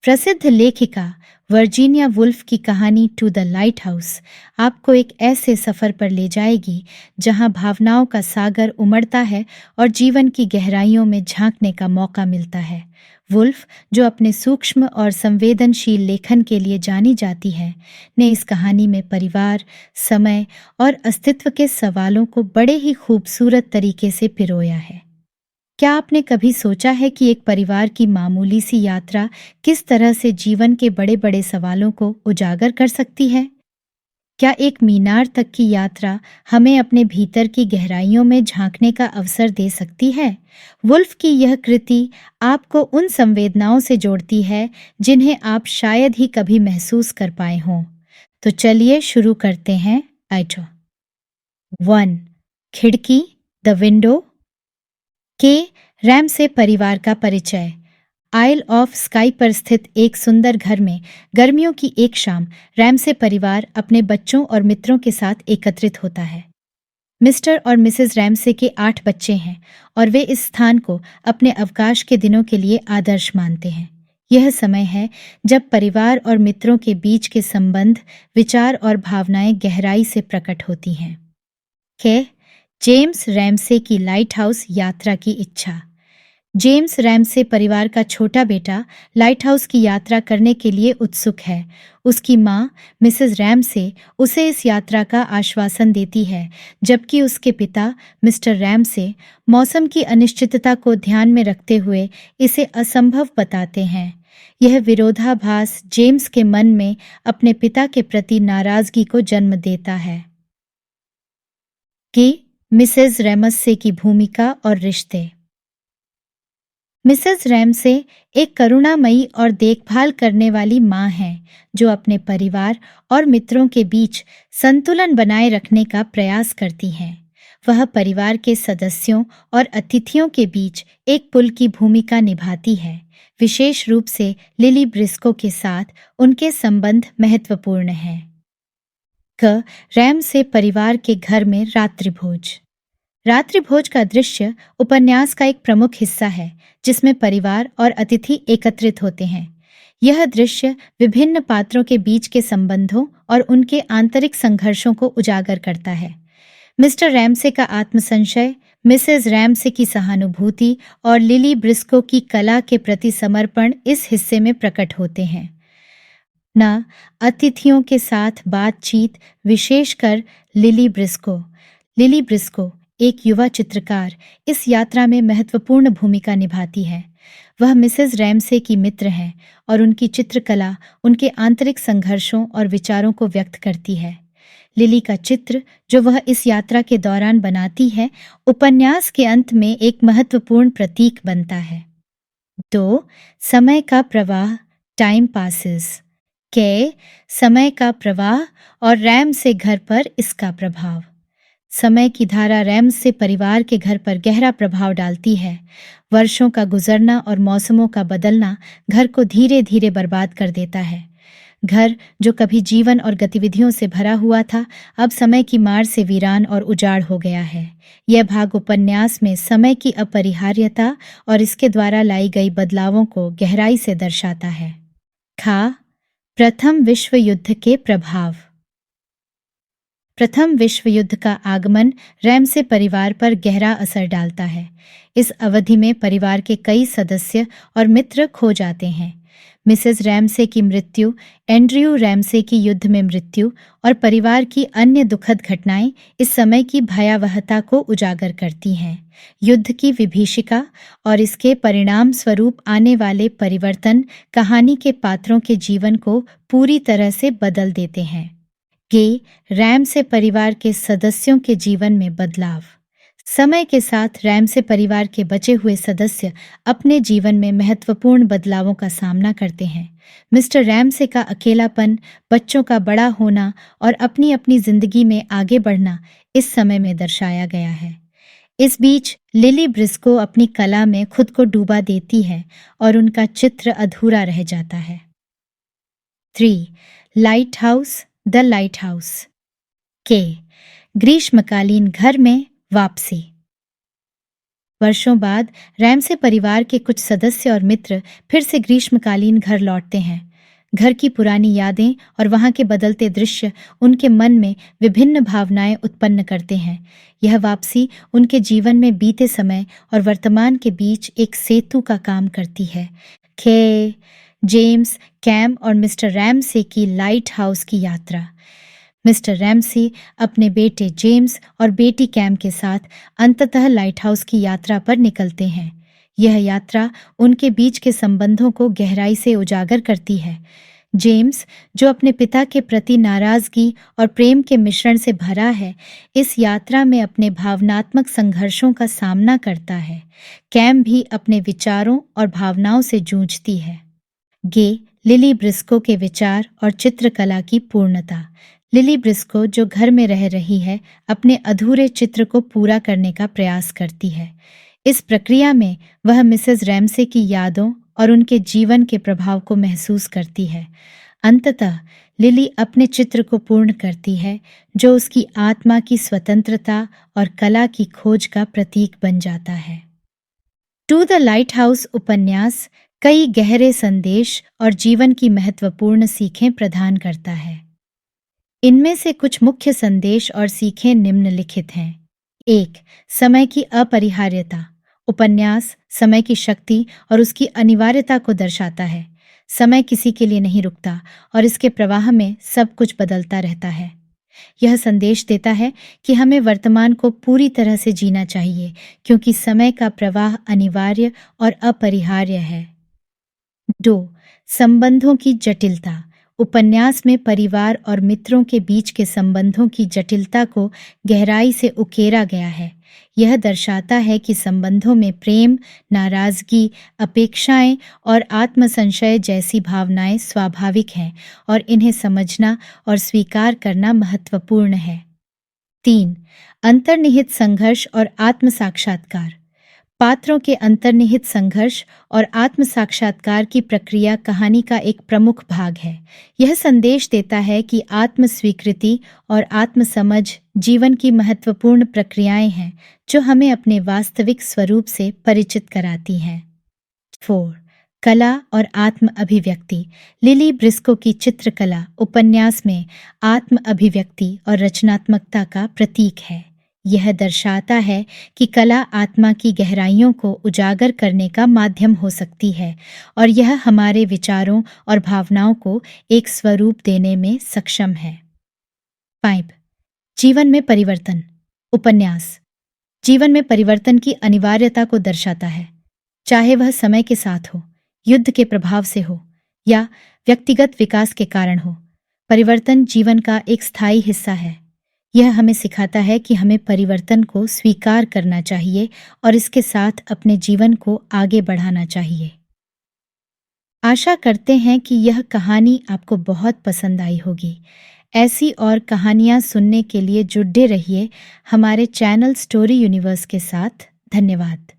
प्रसिद्ध लेखिका Virginia Woolf की कहानी टू द लाइट हाउस आपको एक ऐसे सफर पर ले जाएगी जहां भावनाओं का सागर उमड़ता है और जीवन की गहराइयों में झांकने का मौका मिलता है। वुल्फ, जो अपने सूक्ष्म और संवेदनशील लेखन के लिए जानी जाती है, ने इस कहानी में परिवार, समय और अस्तित्व के सवालों को बड़े ही खूबसूरत तरीके से पिरोया है। क्या आपने कभी सोचा है कि एक परिवार की मामूली सी यात्रा किस तरह से जीवन के बड़े बड़े सवालों को उजागर कर सकती है? क्या एक मीनार तक की यात्रा हमें अपने भीतर की गहराइयों में झांकने का अवसर दे सकती है? वुल्फ की यह कृति आपको उन संवेदनाओं से जोड़ती है जिन्हें आप शायद ही कभी महसूस कर पाए हों। तो चलिए शुरू करते हैं। आइटो 1, खिड़की, द विंडो। के रैम से परिवार का परिचय। आइल ऑफ स्काई पर स्थित एक सुंदर घर में गर्मियों की एक शाम रैम से परिवार अपने बच्चों और मित्रों के साथ एकत्रित होता है। मिस्टर और मिसेस रैमसे के 8 बच्चे हैं और वे इस स्थान को अपने अवकाश के दिनों के लिए आदर्श मानते हैं। यह समय है जब परिवार और मित्रों के बीच के संबंध, विचार और भावनाएं गहराई से प्रकट होती हैं। के जेम्स रैमसे की लाइट हाउस यात्रा की इच्छा। जेम्स रैमसे परिवार का छोटा बेटा लाइट हाउस की यात्रा करने के लिए उत्सुक है। उसकी माँ मिसेस रैमसे उसे इस यात्रा का आश्वासन देती है, जबकि उसके पिता मिस्टर रैमसे मौसम की अनिश्चितता को ध्यान में रखते हुए इसे असंभव बताते हैं। यह विरोधाभास जेम्स के मन में अपने पिता के प्रति नाराजगी को जन्म देता है। कि मिसेस रैमसे की भूमिका और रिश्ते। मिसेस रैमसे एक करुणामयी और देखभाल करने वाली माँ हैं, जो अपने परिवार और मित्रों के बीच संतुलन बनाए रखने का प्रयास करती हैं। वह परिवार के सदस्यों और अतिथियों के बीच एक पुल की भूमिका निभाती है। विशेष रूप से लिली ब्रिस्को के साथ उनके संबंध महत्वपूर्ण हैं। क रैमसे परिवार के घर में रात्रिभोज। रात्रिभोज का दृश्य उपन्यास का एक प्रमुख हिस्सा है, जिसमें परिवार और अतिथि एकत्रित होते हैं। यह दृश्य विभिन्न पात्रों के बीच के संबंधों और उनके आंतरिक संघर्षों को उजागर करता है। मिस्टर रैमसे का आत्मसंशय, मिसेस रैमसे की सहानुभूति और लिली ब्रिस्को की कला के प्रति समर्पण इस हिस्से में प्रकट होते हैं। न अतिथियों के साथ बातचीत, विशेषकर लिली ब्रिस्को। लिली ब्रिस्को, एक युवा चित्रकार, इस यात्रा में महत्वपूर्ण भूमिका निभाती है। वह मिसेस रैमसे की मित्र हैं और उनकी चित्रकला उनके आंतरिक संघर्षों और विचारों को व्यक्त करती है। लिली का चित्र, जो वह इस यात्रा के दौरान बनाती है, उपन्यास के अंत में एक महत्वपूर्ण प्रतीक बनता है। 2, समय का प्रवाह, टाइम पासेस। के समय का प्रवाह और रैमसे घर पर इसका प्रभाव। समय की धारा रैमसे परिवार के घर पर गहरा प्रभाव डालती है। वर्षों का गुजरना और मौसमों का बदलना घर को धीरे धीरे बर्बाद कर देता है। घर, जो कभी जीवन और गतिविधियों से भरा हुआ था, अब समय की मार से वीरान और उजाड़ हो गया है। यह भाग उपन्यास में समय की अपरिहार्यता और इसके द्वारा लाई गई बदलावों को गहराई से दर्शाता है। प्रथम विश्व युद्ध के प्रभाव। प्रथम विश्व युद्ध का आगमन रैमसे परिवार पर गहरा असर डालता है। इस अवधि में परिवार के कई सदस्य और मित्र खो जाते हैं। मिसेस रैमसे की मृत्यु, एंड्रयू रैमसे की युद्ध में मृत्यु और परिवार की अन्य दुखद घटनाएं इस समय की भयावहता को उजागर करती हैं। युद्ध की विभीषिका और इसके परिणाम स्वरूप आने वाले परिवर्तन कहानी के पात्रों के जीवन को पूरी तरह से बदल देते हैं। रैमसे परिवार के सदस्यों के जीवन में बदलाव। समय के साथ रैमसे परिवार के बचे हुए सदस्य अपने जीवन में महत्वपूर्ण बदलावों का सामना करते हैं। मिस्टर रैमसे का अकेलापन, बच्चों का बड़ा होना और अपनी अपनी जिंदगी में आगे बढ़ना इस समय में दर्शाया गया है। इस बीच लिली ब्रिस्को अपनी कला में खुद को डूबा देती है और उनका चित्र अधूरा रह जाता है। 3, light house, the light house. के ग्रीष्मकालीन घर में वापसी। वर्षों बाद रैमसे परिवार के कुछ सदस्य और मित्र फिर से ग्रीष्मकालीन घर लौटते हैं। घर की पुरानी यादें और वहां के बदलते दृश्य उनके मन में विभिन्न भावनाएं उत्पन्न करते हैं। यह वापसी उनके जीवन में बीते समय और वर्तमान के बीच एक सेतु का काम करती है। खे, जेम्स, कैम और मिस्टर रैमसे की लाइट हाउस की यात्रा। मिस्टर रैमसे अपने बेटे जेम्स और बेटी कैम के साथ अंततः लाइट हाउस की यात्रा पर निकलते हैं। यह यात्रा उनके बीच के संबंधों को गहराई से उजागर करती है। जेम्स, जो अपने पिता के प्रति नाराजगी और प्रेम के मिश्रण से भरा है, इस यात्रा में अपने भावनात्मक संघर्षों का सामना करता है। कैम भी अपने विचारों और भावनाओं से जूझती है। गे, लिली ब्रिस्को के विचार और चित्रकला की पूर्णता। लिली ब्रिस्को, जो घर में रह रही है, अपने अधूरे चित्र को पूरा करने का प्रयास करती है। इस प्रक्रिया में वह मिसेस रैमसे की यादों और उनके जीवन के प्रभाव को महसूस करती है। अंततः लिली अपने चित्र को पूर्ण करती है, जो उसकी आत्मा की स्वतंत्रता और कला की खोज का प्रतीक बन जाता है। टू द लाइट हाउस उपन्यास कई गहरे संदेश और जीवन की महत्वपूर्ण सीखें प्रदान करता है। इनमें से कुछ मुख्य संदेश और सीखें निम्नलिखित हैं। 1. समय की अपरिहार्यता। उपन्यास समय की शक्ति और उसकी अनिवार्यता को दर्शाता है। समय किसी के लिए नहीं रुकता और इसके प्रवाह में सब कुछ बदलता रहता है। यह संदेश देता है कि हमें वर्तमान को पूरी तरह से जीना चाहिए, क्योंकि समय का प्रवाह अनिवार्य और अपरिहार्य है। 2. संबंधों की जटिलता। उपन्यास में परिवार और मित्रों के बीच के संबंधों की जटिलता को गहराई से उकेरा गया है। यह दर्शाता है कि संबंधों में प्रेम, नाराजगी, अपेक्षाएं और आत्मसंशय जैसी भावनाएं स्वाभाविक हैं और इन्हें समझना और स्वीकार करना महत्वपूर्ण है। 3. अंतर्निहित संघर्ष और आत्म साक्षात्कार। पात्रों के अंतर्निहित संघर्ष और आत्म साक्षात्कार की प्रक्रिया कहानी का एक प्रमुख भाग है। यह संदेश देता है कि आत्म स्वीकृति और आत्म समझ जीवन की महत्वपूर्ण प्रक्रियाएं हैं, जो हमें अपने वास्तविक स्वरूप से परिचित कराती हैं। 4. कला और आत्म अभिव्यक्ति। लिली ब्रिस्को की चित्रकला उपन्यास में आत्म अभिव्यक्ति और रचनात्मकता का प्रतीक है। यह दर्शाता है कि कला आत्मा की गहराइयों को उजागर करने का माध्यम हो सकती है और यह हमारे विचारों और भावनाओं को एक स्वरूप देने में सक्षम है। 5. जीवन में परिवर्तन। उपन्यास जीवन में परिवर्तन की अनिवार्यता को दर्शाता है, चाहे वह समय के साथ हो, युद्ध के प्रभाव से हो या व्यक्तिगत विकास के कारण हो। परिवर्तन जीवन का एक स्थायी हिस्सा है। यह हमें सिखाता है कि हमें परिवर्तन को स्वीकार करना चाहिए और इसके साथ अपने जीवन को आगे बढ़ाना चाहिए। आशा करते हैं कि यह कहानी आपको बहुत पसंद आई होगी। ऐसी और कहानियाँ सुनने के लिए जुड़े रहिए हमारे चैनल स्टोरी यूनिवर्स के साथ। धन्यवाद।